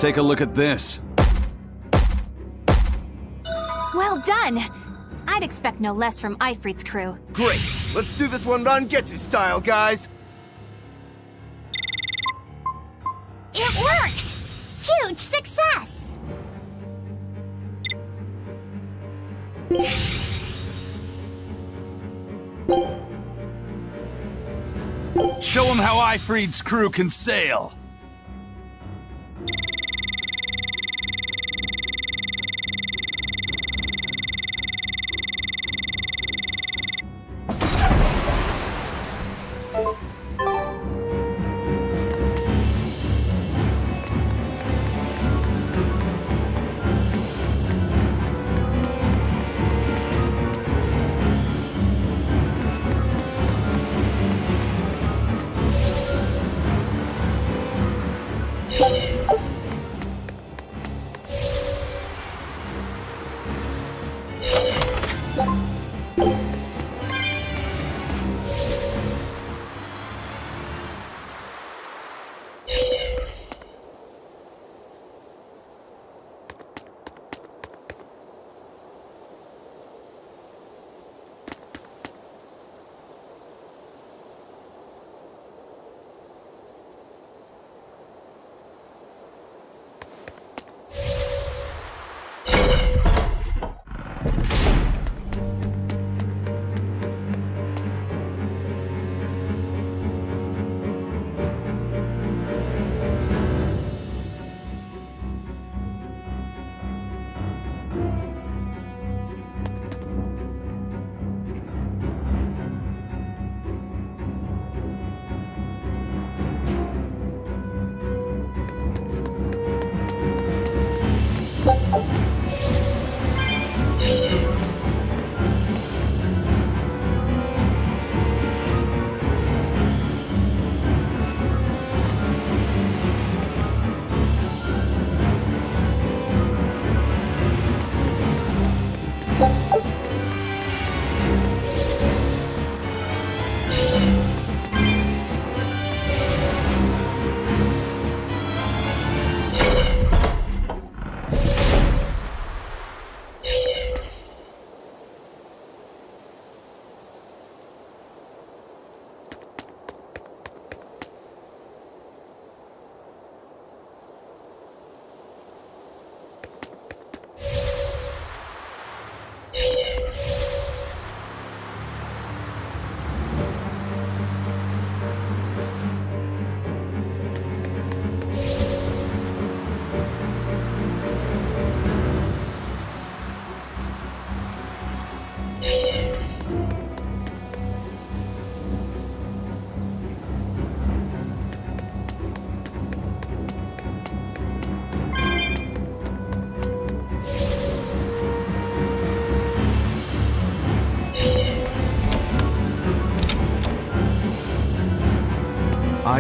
Take a look at this. Well done! I'd expect no less from Ifrit's crew. Great! Let's do this one Rangetsu style, guys! It worked! Huge success! Show them how Ifrit's crew can sail.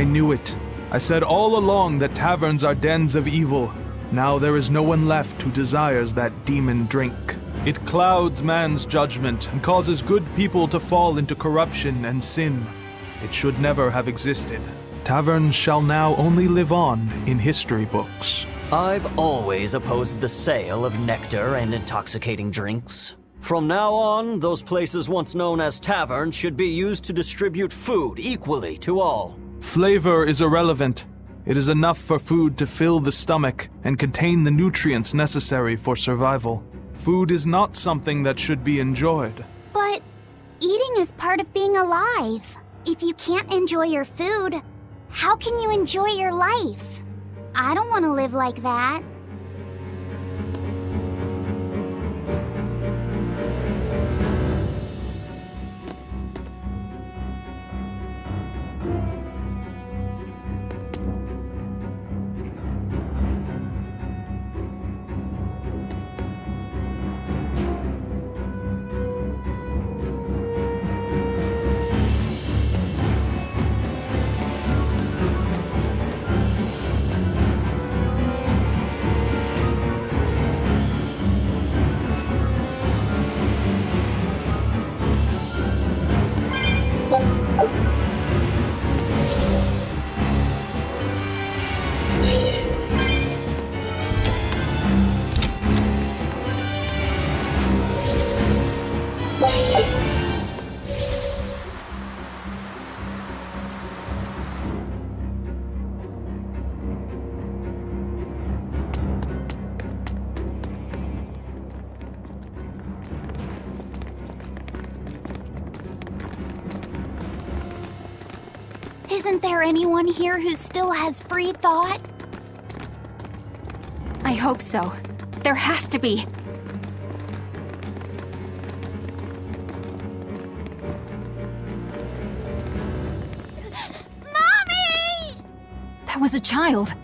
I knew it. I said all along that taverns are dens of evil. Now there is no one left who desires that demon drink. It clouds man's judgment and causes good people to fall into corruption and sin. It should never have existed. Taverns shall now only live on in history books. I've always opposed the sale of nectar and intoxicating drinks. From now on, those places once known as taverns should be used to distribute food equally to all. Flavor is irrelevant. It is enough for food to fill the stomach and contain the nutrients necessary for survival. Food is not something that should be enjoyed. But eating is part of being alive. If you can't enjoy your food, how can you enjoy your life? I don't want to live like that. Isn't there anyone here who still has free thought? I hope so. There has to be. Mommy! That was a child.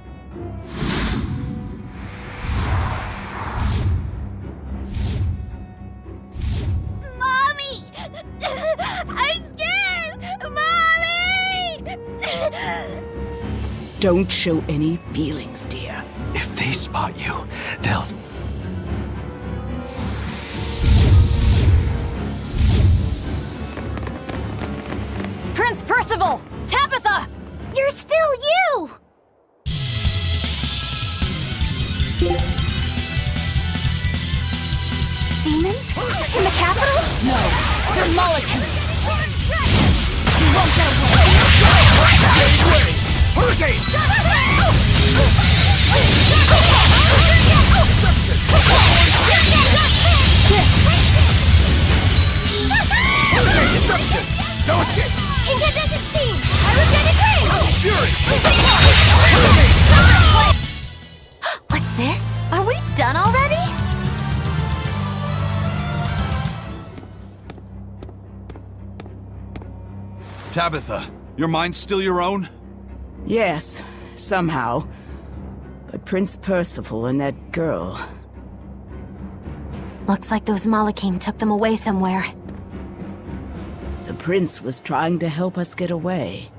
Mommy! I'm scared! Mommy! Don't show any feelings, dear. If they spot you, they'll... Prince Percival! Tabitha! You're still you! Demons? In the capital? No, they're Molotov. You won't get away. Hurricane! Hurricane disruption! No escape! Incandescent steam! Pyrogenic rain! Fury! What's this? Are we done already? Tabitha, your mind's still your own? Yes, somehow. But Prince Percival and that girl... Looks like those Malachim took them away somewhere. The prince was trying to help us get away.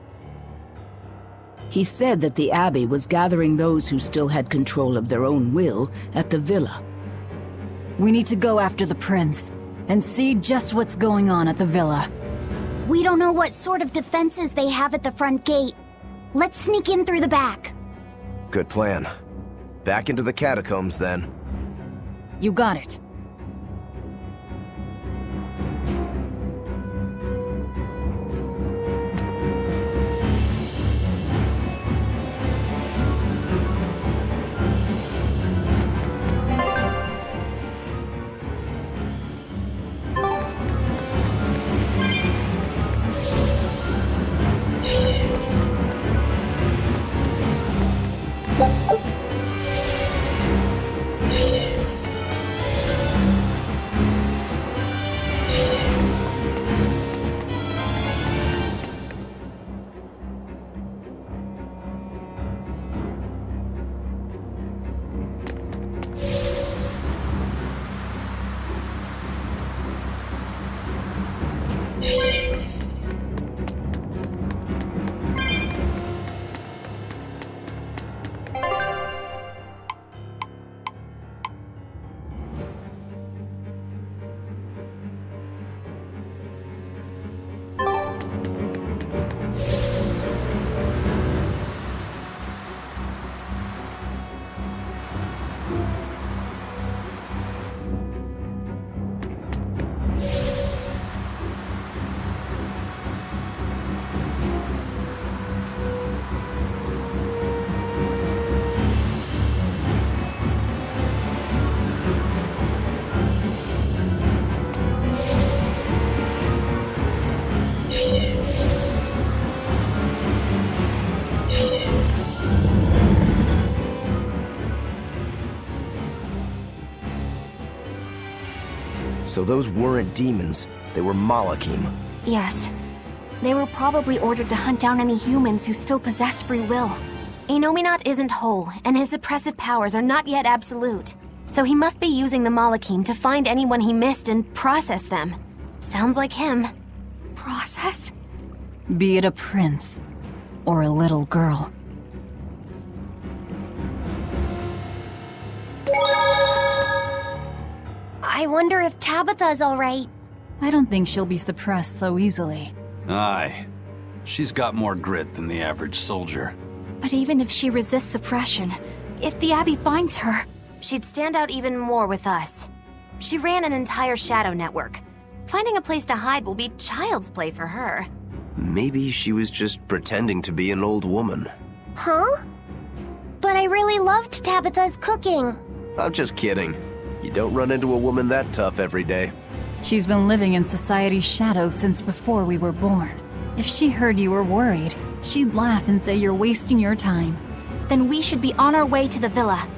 He said that the Abbey was gathering those who still had control of their own will at the villa. We need to go after the prince and see just what's going on at the villa. We don't know what sort of defenses they have at the front gate. Let's sneak in through the back. Good plan. Back into the catacombs, then. You got it. So those weren't demons, they were Malachim. Yes. They were probably ordered to hunt down any humans who still possess free will. Enominat isn't whole, and his suppressive powers are not yet absolute. So he must be using the Malachim to find anyone he missed and process them. Sounds like him. Process? Be it a prince or a little girl. I wonder if Tabitha's alright. I don't think she'll be suppressed so easily. Aye. She's got more grit than the average soldier. But even if she resists suppression, if the Abbey finds her, she'd stand out even more with us. She ran an entire shadow network. Finding a place to hide will be child's play for her. Maybe she was just pretending to be an old woman. Huh? But I really loved Tabitha's cooking. I'm just kidding. You don't run into a woman that tough every day. She's been living in society's shadows since before we were born. If she heard you were worried, She'd laugh and say you're wasting your time. Then we should be on our way to the villa.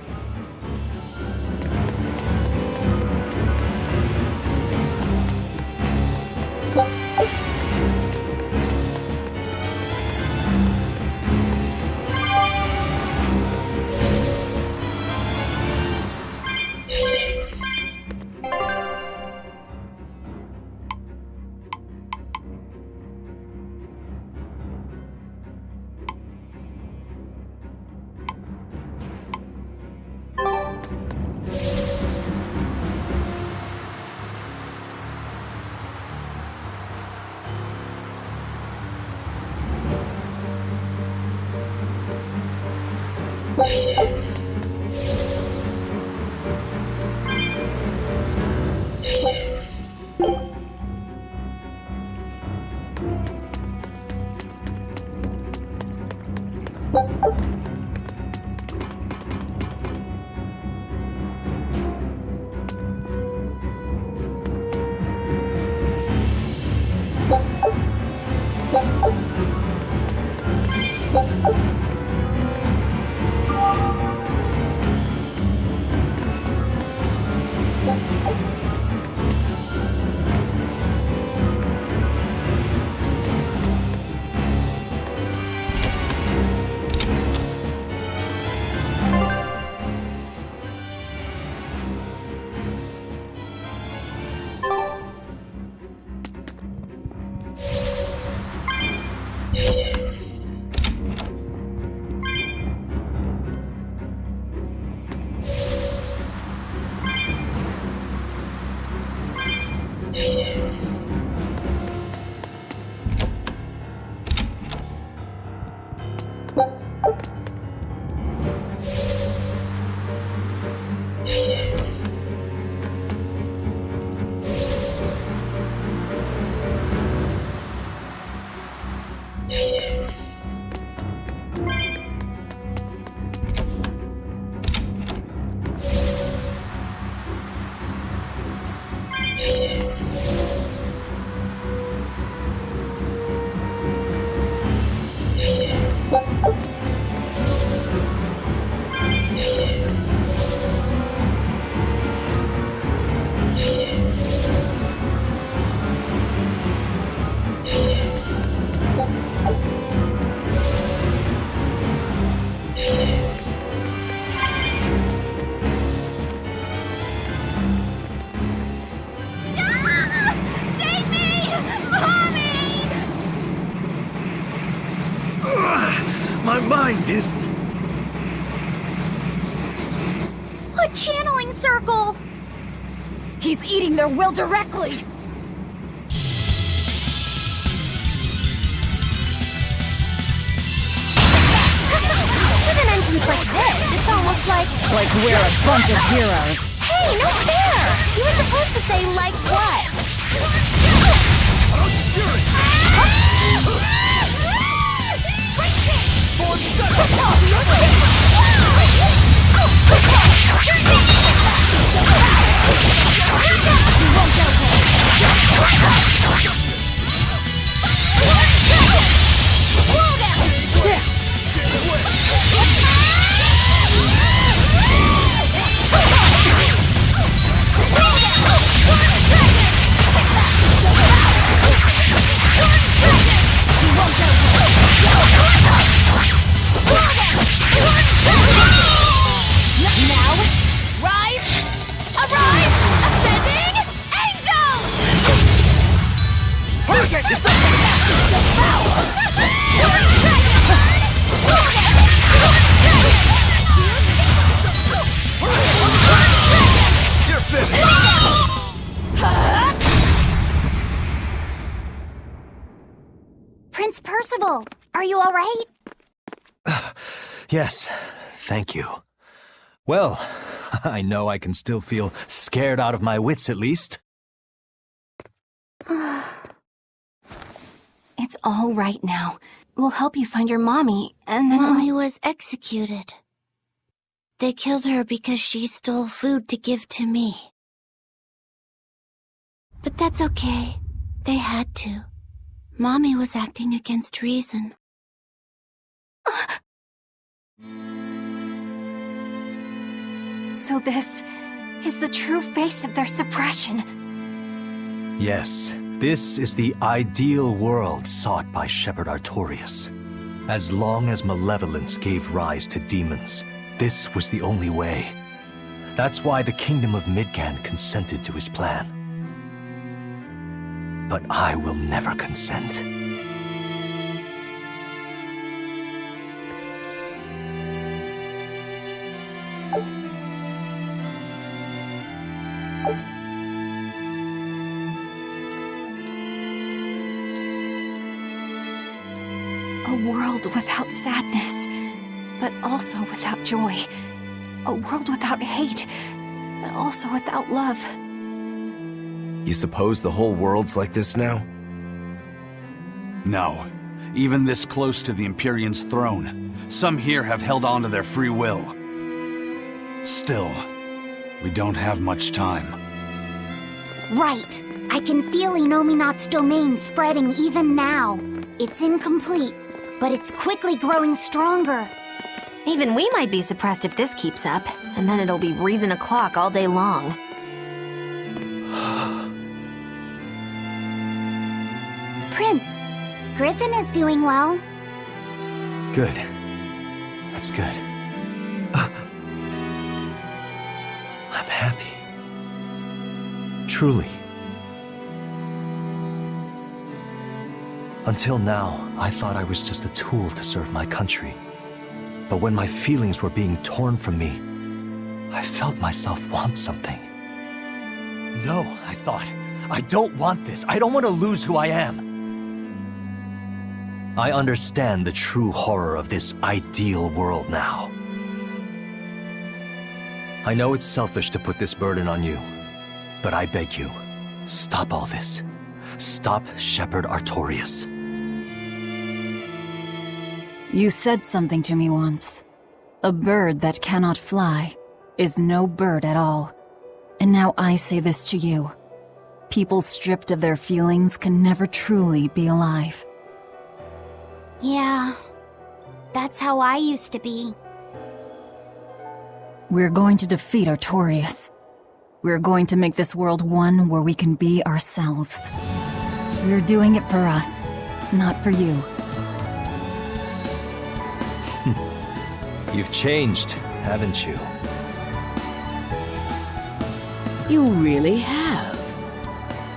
Is A channeling circle! He's eating their will directly! With an entrance like this, it's almost like... Like we're a bunch of heroes. Hey, no fair! You were supposed to say, like what? Prince Percival, are you all right? yes, thank you. Well, I know I can still feel scared out of my wits at least. It's all right now. We'll help you find your mommy, and then Mommy was executed. They killed her because she stole food to give to me. But that's okay. They had to. Mommy was acting against reason. So this is the true face of their suppression. Yes, this is the ideal world sought by Shepherd Artorias. As long as malevolence gave rise to demons, this was the only way. That's why the Kingdom of Midgand consented to his plan. But I will never consent. A world without sadness, but also without joy. A world without hate, but also without love. You suppose the whole world's like this now? No. Even this close to the Empyrean's throne, some here have held on to their free will. Still, we don't have much time. Right. I can feel Inominat's domain spreading even now. It's incomplete, but it's quickly growing stronger. Even we might be suppressed if this keeps up, and then it'll be reason o'clock all day long. Prince, Griffin is doing well. Good. That's good. I'm happy. Truly. Until now, I thought I was just a tool to serve my country. But when my feelings were being torn from me, I felt myself want something. No, I thought. I don't want this. I don't want to lose who I am. I understand the true horror of this ideal world now. I know it's selfish to put this burden on you, but I beg you, stop all this. Stop Shepherd Artorias. You said something to me once. A bird that cannot fly is no bird at all. And now I say this to you. People stripped of their feelings can never truly be alive. Yeah, that's how I used to be. We're going to defeat Artorias. We're going to make this world one where we can be ourselves. We're doing it for us, not for you. You've changed, haven't you? You really have.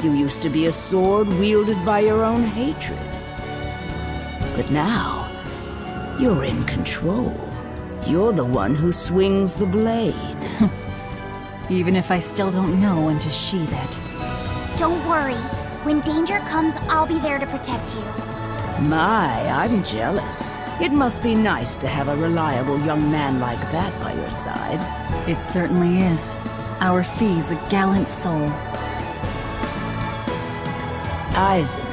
You used to be a sword wielded by your own hatred. But now, you're in control. You're the one who swings the blade. Even if I still don't know when to sheathe it. Don't worry. When danger comes, I'll be there to protect you. My, I'm jealous. It must be nice to have a reliable young man like that by your side. It certainly is. Our Fee's a gallant soul. Eisen,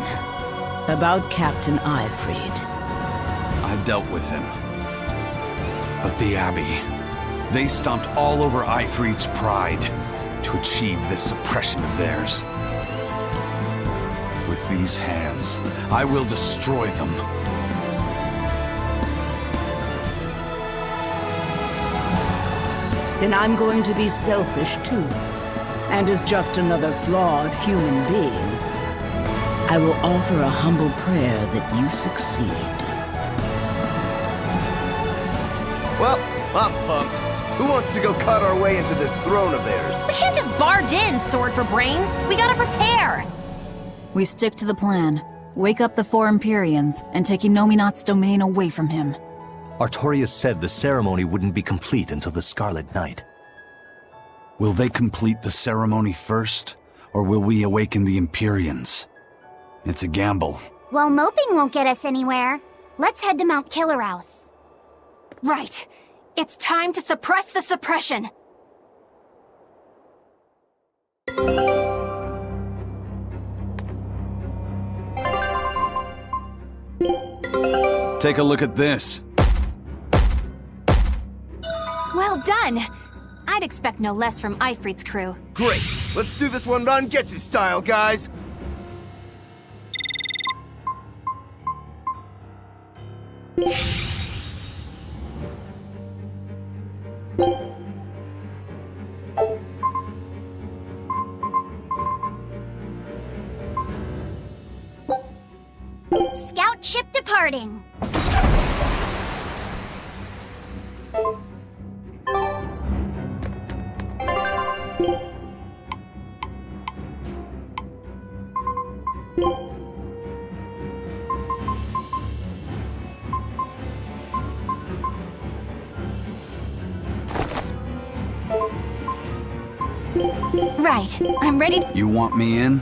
about Captain Ifrid. I dealt with him. But the Abbey, they stomped all over Ifrid's pride to achieve this suppression of theirs. With these hands, I will destroy them. Then I'm going to be selfish too. And as just another flawed human being, I will offer a humble prayer that you succeed. Well, I'm pumped. Who wants to go cut our way into this throne of theirs? We can't just barge in, sword for brains. We gotta prepare. We stick to the plan. Wake up the four Empyreans and take Inominat's domain away from him. Artorias said the ceremony wouldn't be complete until the Scarlet Night. Will they complete the ceremony first, or will we awaken the Empyreans? It's a gamble. Well, moping won't get us anywhere. Let's head to Mount Killerhouse. Right. It's time to suppress the suppression. Take a look at this. Well done. I'd expect no less from Ifrit's crew. Great! Let's do this one run Getsu style, guys! Scout ship departing. Right, I'm ready. You want me in?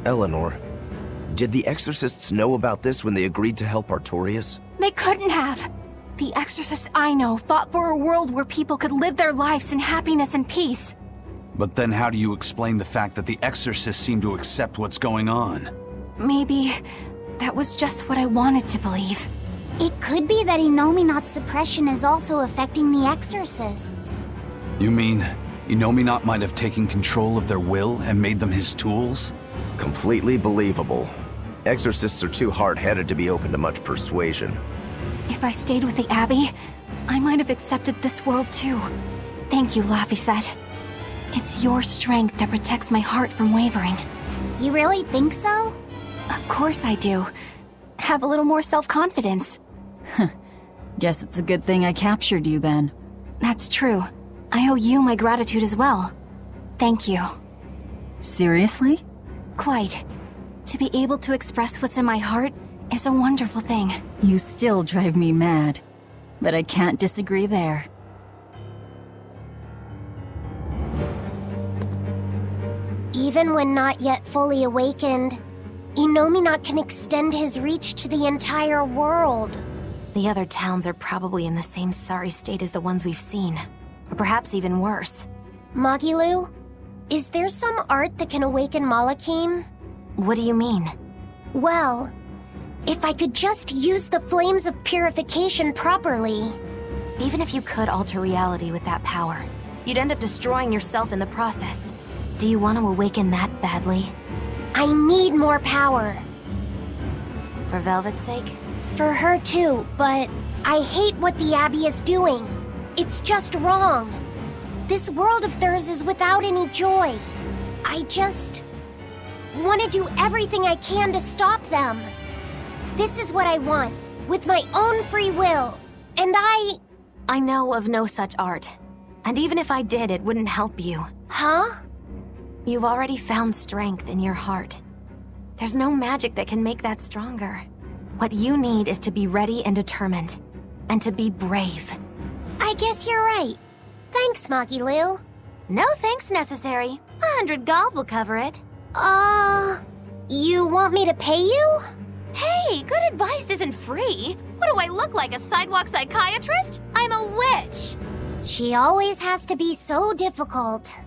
Eleanor, did the exorcists know about this when they agreed to help Artorias? They couldn't have. The exorcist I know fought for a world where people could live their lives in happiness and peace. But then how do you explain the fact that the exorcists seem to accept what's going on? Maybe that was just what I wanted to believe. It could be that Innominat's suppression is also affecting the exorcists. You mean Innominat might have taken control of their will and made them his tools? Completely believable. Exorcists are too hard-headed to be open to much persuasion. If I stayed with the Abbey, I might have accepted this world too. Thank you, Laphicet. It's your strength that protects my heart from wavering. You really think so? Of course I do. Have a little more self-confidence. Guess it's a good thing I captured you then. That's true. I owe you my gratitude as well. Thank you. Seriously? Quite. To be able to express what's in my heart is a wonderful thing. You still drive me mad, but I can't disagree there. Even when not yet fully awakened, Innominat can extend his reach to the entire world. The other towns are probably in the same sorry state as the ones we've seen. Or perhaps even worse. Magilu, is there some art that can awaken Malakine? What do you mean? Well, if I could just use the flames of purification properly. Even if you could alter reality with that power, you'd end up destroying yourself in the process. Do you want to awaken that badly? I need more power. For Velvet's sake? For her too, but I hate what the Abbey is doing. It's just wrong. This world of theirs is without any joy. I just want to do everything I can to stop them. This is what I want, with my own free will. And I know of no such art. And even if I did, it wouldn't help you. Huh? You've already found strength in your heart. There's no magic that can make that stronger. What you need is to be ready and determined. And to be brave. I guess you're right. Thanks, Magilu. No thanks necessary. 100 gold will cover it. You want me to pay you? Hey, good advice isn't free. What do I look like, a sidewalk psychiatrist? I'm a witch. She always has to be so difficult.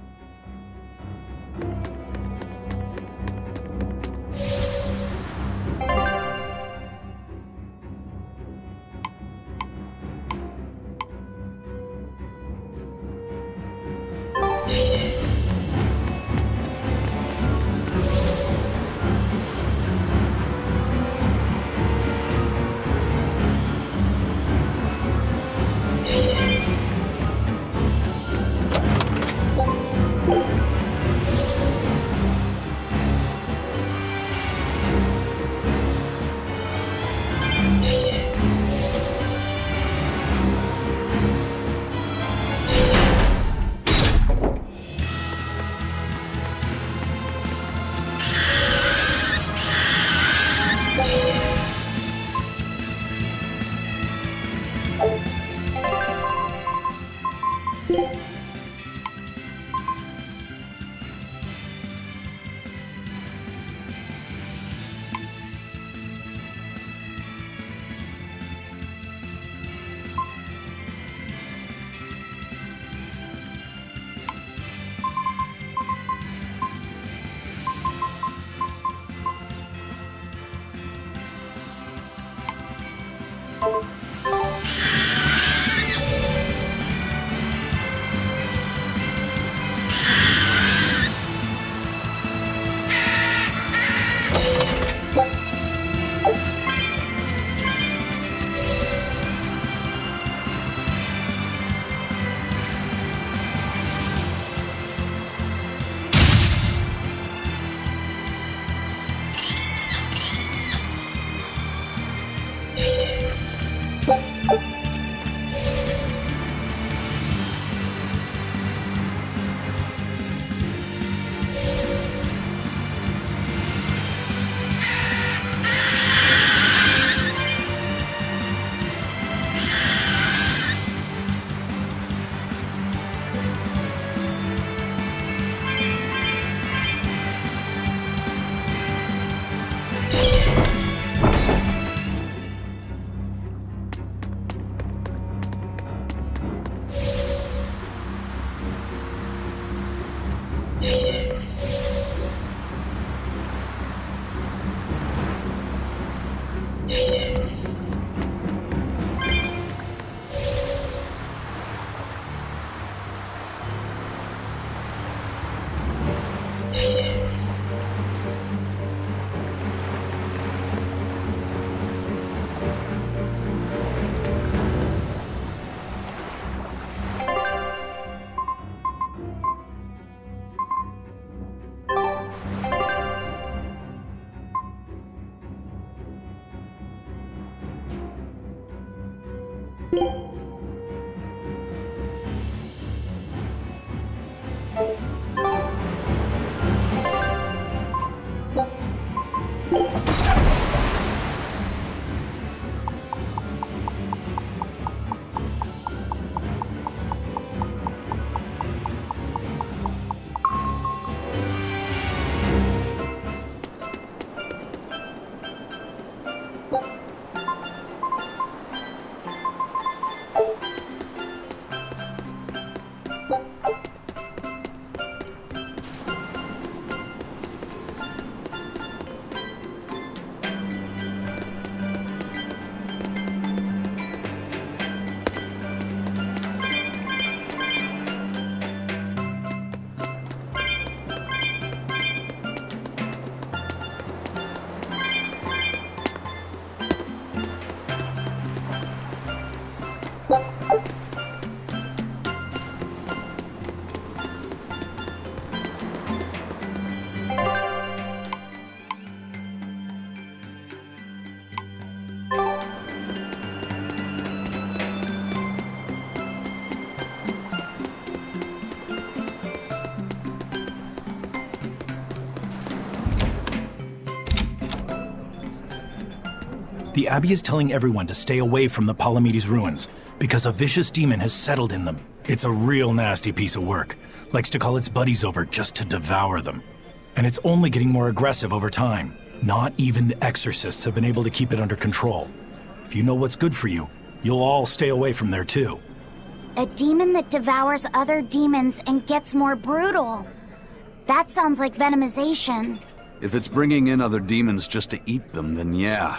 The Abbey is telling everyone to stay away from the Palamedes ruins, because a vicious demon has settled in them. It's a real nasty piece of work. Likes to call its buddies over just to devour them. And it's only getting more aggressive over time. Not even the exorcists have been able to keep it under control. If you know what's good for you, you'll all stay away from there too. A demon that devours other demons and gets more brutal. That sounds like venomization. If it's bringing in other demons just to eat them, then yeah.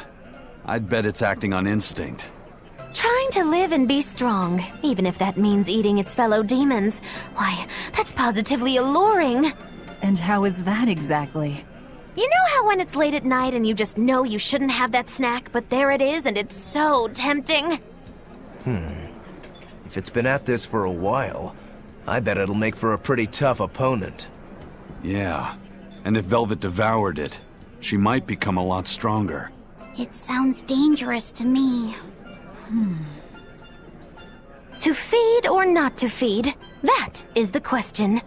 I'd bet it's acting on instinct. Trying to live and be strong, even if that means eating its fellow demons. Why, that's positively alluring. And how is that exactly? You know how when it's late at night and you just know you shouldn't have that snack, but there it is and it's so tempting? If it's been at this for a while, I bet it'll make for a pretty tough opponent. Yeah. And if Velvet devoured it, she might become a lot stronger. It sounds dangerous to me. To feed or not to feed? That is the question.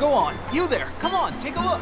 Go on, you there! Come on, take a look!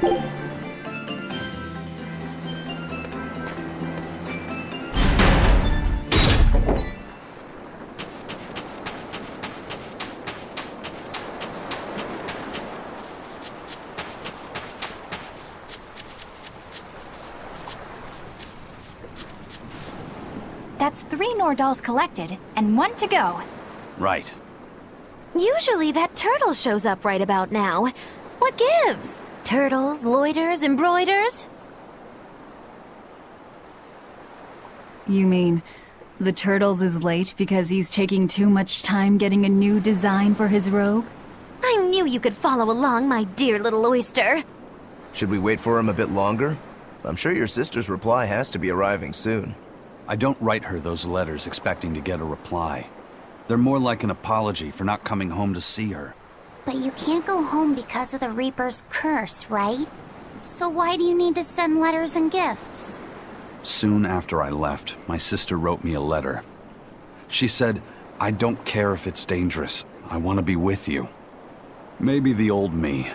That's 3 Nordals collected, and 1 to go. Right. Usually that turtle shows up right about now. What gives? Turtles, loiters, embroiders? You mean, the Turtles is late because he's taking too much time getting a new design for his robe? I knew you could follow along, my dear little oyster. Should we wait for him a bit longer? I'm sure your sister's reply has to be arriving soon. I don't write her those letters expecting to get a reply. They're more like an apology for not coming home to see her. But you can't go home because of the Reaper's curse, right? So why do you need to send letters and gifts? Soon after I left, my sister wrote me a letter. She said, "I don't care if it's dangerous. I want to be with you." Maybe the old me,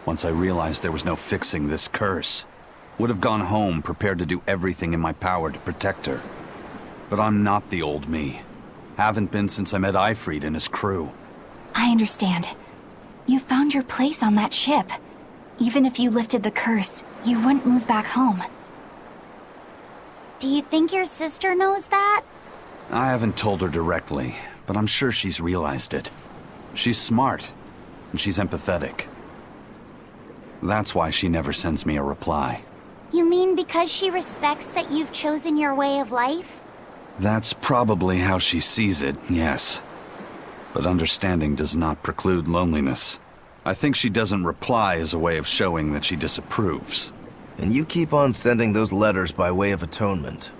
once I realized there was no fixing this curse, would have gone home prepared to do everything in my power to protect her. But I'm not the old me. Haven't been since I met Ifrit and his crew. I understand. You found your place on that ship. Even if you lifted the curse, you wouldn't move back home. Do you think your sister knows that? I haven't told her directly, but I'm sure she's realized it. She's smart, and she's empathetic. That's why she never sends me a reply. You mean because she respects that you've chosen your way of life? That's probably how she sees it, yes. But understanding does not preclude loneliness. I think she doesn't reply as a way of showing that she disapproves. And you keep on sending those letters by way of atonement.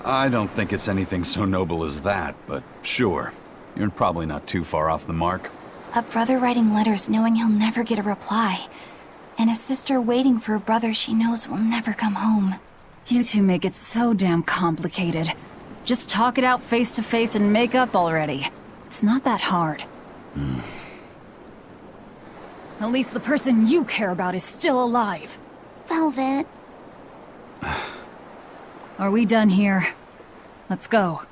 I don't think it's anything so noble as that, but sure. You're probably not too far off the mark. A brother writing letters knowing he'll never get a reply. And a sister waiting for a brother she knows will never come home. You two make it so damn complicated. Just talk it out face to face and make up already. It's not that hard. At least the person you care about is still alive. Velvet. Are we done here? Let's go.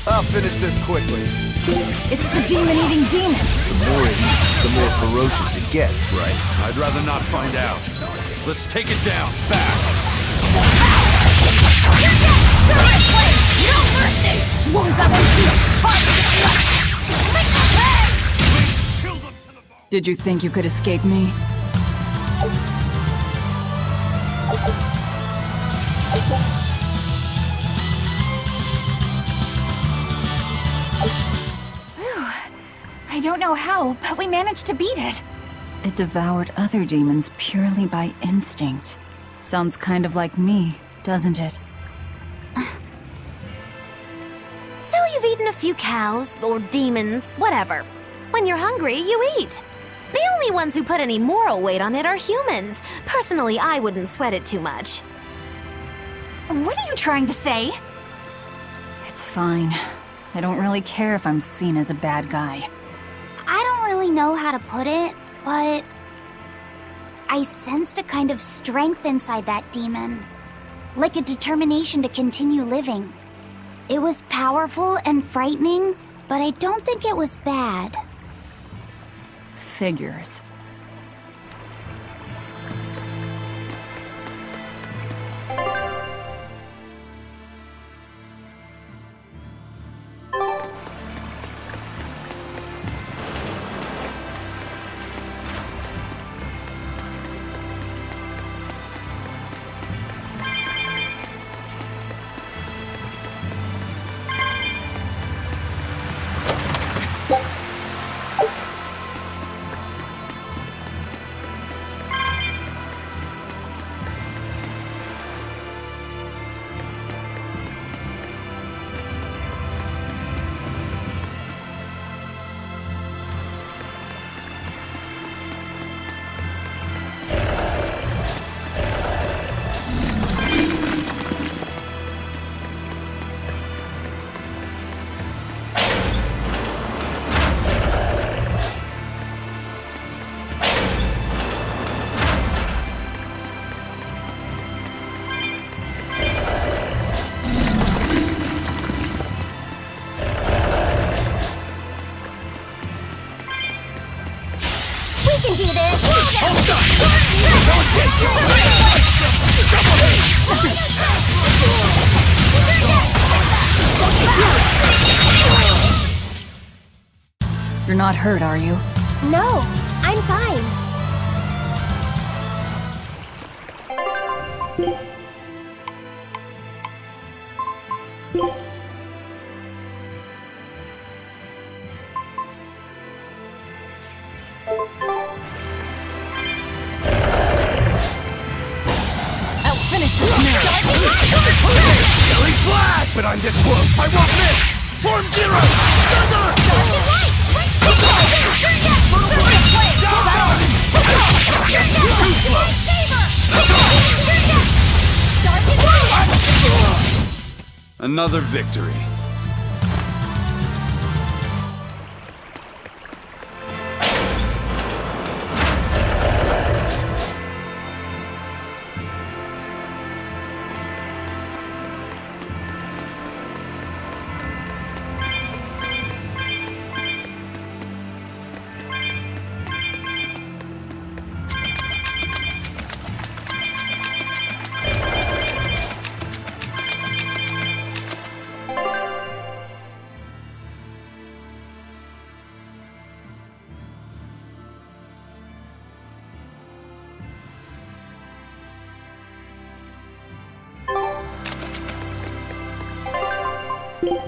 I'll finish this quickly. It's the demon-eating demon! The more it eats, the more ferocious it gets, right? I'd rather not find out. Let's take it down, fast! You're dead! Silver Flame! No mercy! Did you think you could escape me? I don't know how, but we managed to beat it. It devoured other demons purely by instinct. Sounds kind of like me, doesn't it? So you've eaten a few cows, or demons, whatever. When you're hungry, you eat. The only ones who put any moral weight on it are humans. Personally, I wouldn't sweat it too much. What are you trying to say? It's fine. I don't really care if I'm seen as a bad guy. I don't really know how to put it, but I sensed a kind of strength inside that demon. Like a determination to continue living. It was powerful and frightening, but I don't think it was bad. Figures. You're not hurt, are you? No, I'm fine. I'll finish this now! Yelling flash! But I'm this close! I won't miss! Form zero! Another victory.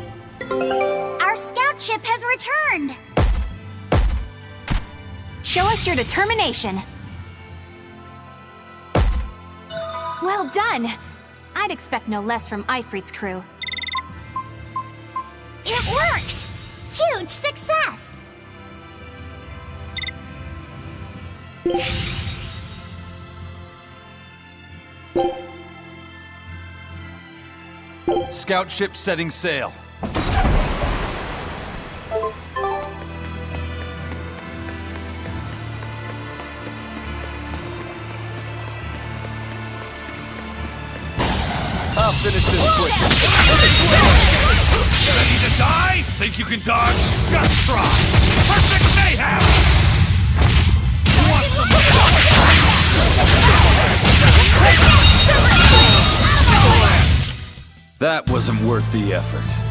Our scout ship has returned! Show us your determination. Well done. I'd expect no less from Ifrit's crew. It worked! Huge success! Scout ship setting sail. I'll finish this quick. Ready to die? Think you can dodge? Just try! Perfect mayhem! Want some That wasn't worth the effort.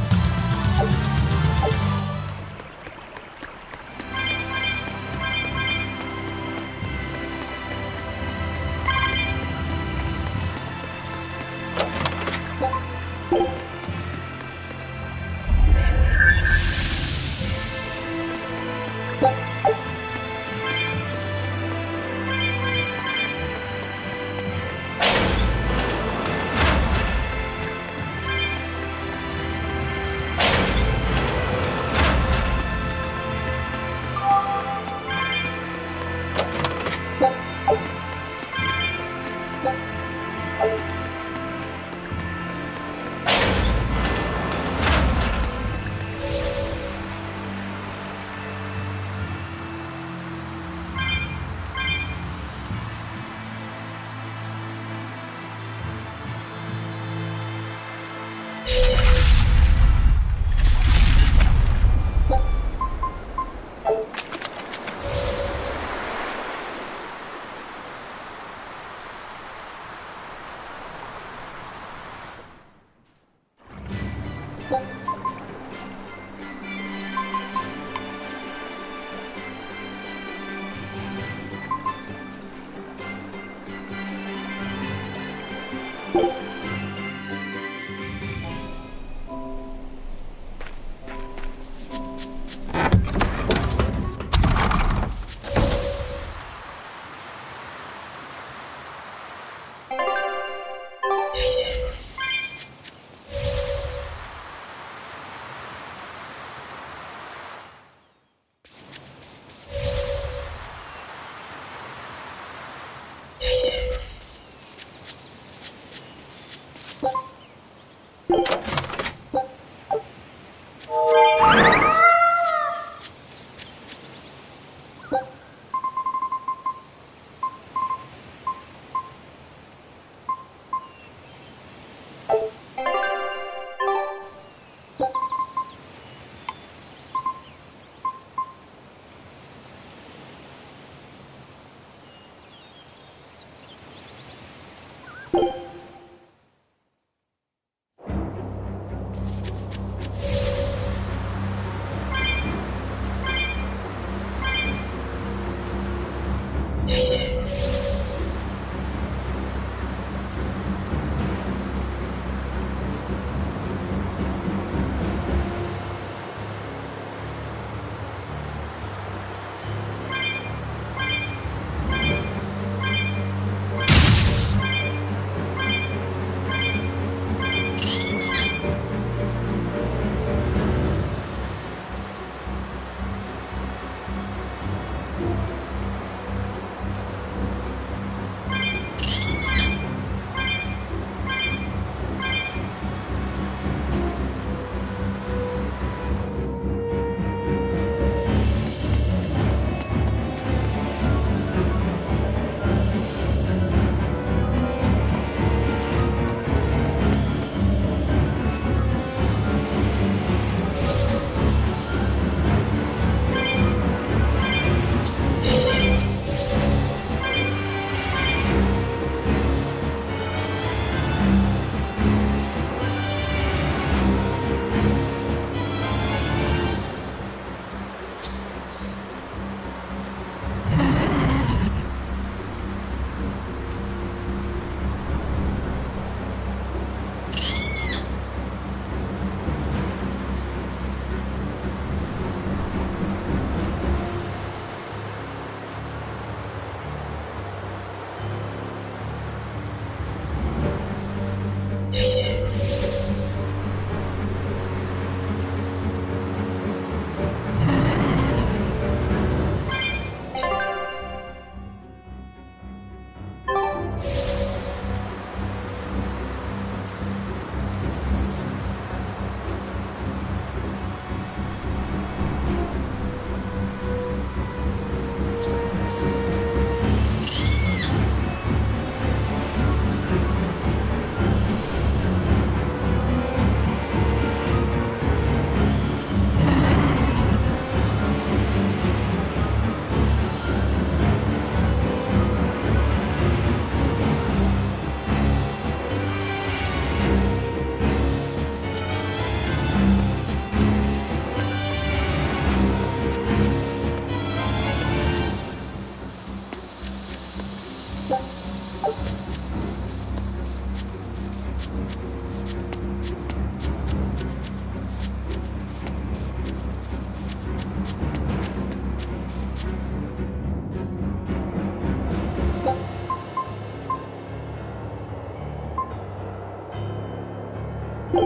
I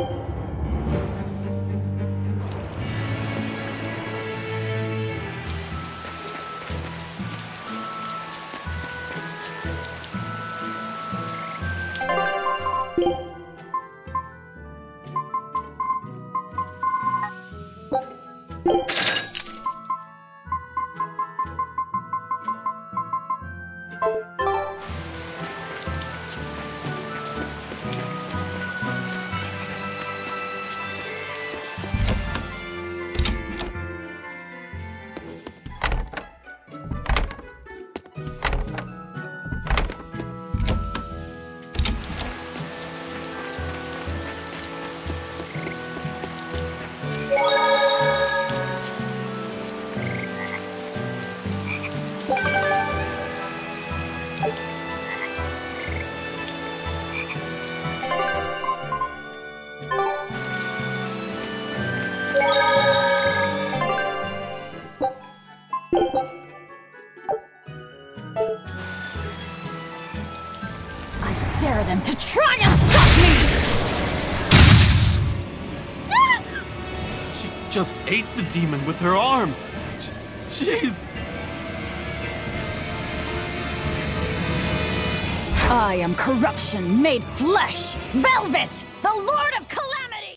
dare them to try and stop me! She just ate the demon with her arm. She's... I am corruption made flesh! Velvet! The Lord of Calamity!